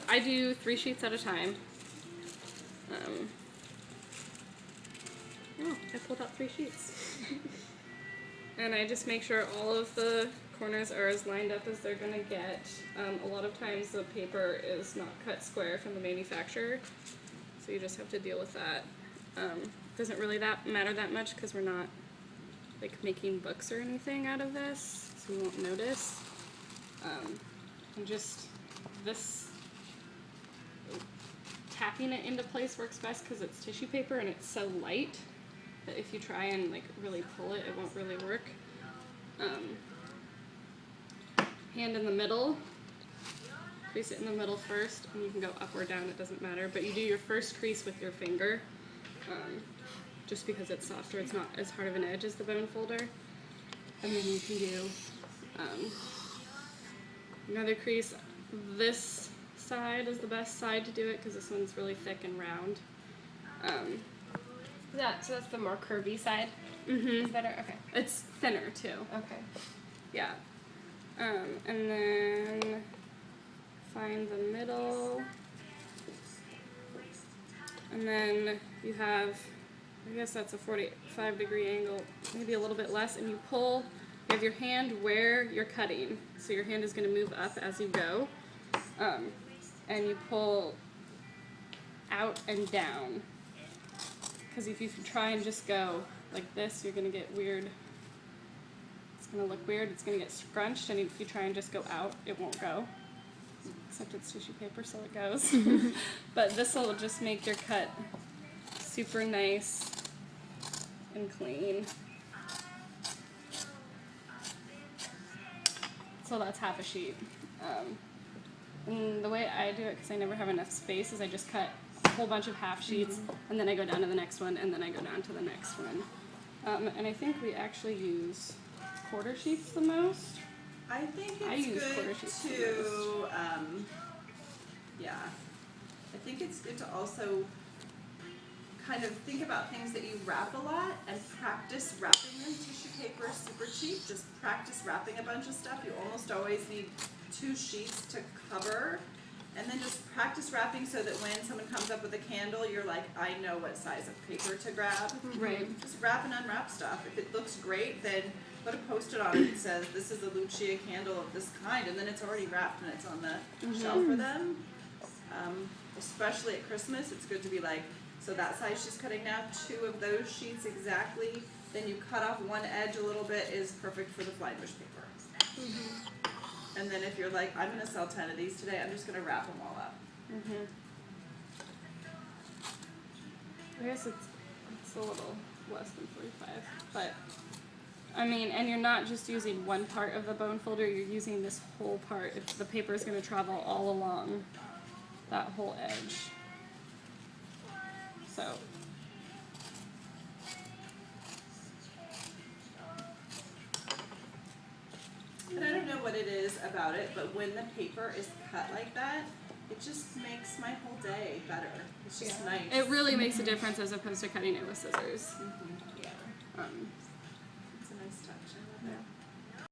I do 3 sheets at a time. Oh, I pulled out 3 sheets. And I just make sure all of the corners are as lined up as they're gonna get. A lot of times the paper is not cut square from the manufacturer, so you just have to deal with that. Doesn't really matter that much because we're not like making books or anything out of this, so you won't notice. And just this tapping it into place works best because it's tissue paper and it's so light that if you try and like really pull it, it won't really work. Hand in the middle, crease it in the middle first, and you can go up or down, it doesn't matter, but you do your first crease with your finger, just because it's softer, it's not as hard of an edge as the bone folder. And then you can do another crease. This side is the best side to do it because this one's really thick and round. So that's the more curvy side? Mm-hmm. Is better? Okay. It's thinner too. Okay. Yeah. And then find the middle. And then you have, I guess that's a 45-degree angle, maybe a little bit less, and you pull, you have your hand where you're cutting. So your hand is going to move up as you go. And you pull out and down. Because if you try and just go like this, you're going to get weird. It's going to look weird. It's going to get scrunched. And if you try and just go out, it won't go. Except it's tissue paper, so it goes. But this will just make your cut super nice and clean. So that's half a sheet. And the way I do it, because I never have enough space, is I just cut a whole bunch of half sheets, and then I go down to the next one, and then I go down to the next one. And I think we actually use quarter sheets the most. I think I it's use quarter good sheets to, yeah. I think it's good to also kind of think about things that you wrap a lot and practice wrapping them. Tissue paper is super cheap. Just practice wrapping a bunch of stuff. You almost always need 2 sheets to cover. And then just practice wrapping so that when someone comes up with a candle, you're like, I know what size of paper to grab. Right. Just wrap and unwrap stuff. If it looks great, then put a Post-it on it that says, this is a Lucia candle of this kind, and then it's already wrapped and it's on the shelf for them. Especially at Christmas, it's good to be like, so that size she's cutting now, 2 of those sheets exactly, then you cut off one edge a little bit is perfect for the flying bush paper. And then if you're like, I'm going to sell 10 of these today, I'm just going to wrap them all up. I guess it's a little less than 45, but I mean, and you're not just using one part of the bone folder, you're using this whole part. If the paper is going to travel all along that whole edge. So And I don't know what it is about it, but when the paper is cut like that, it just makes my whole day better. It's just nice. it really makes a difference as opposed to cutting it with scissors. Yeah.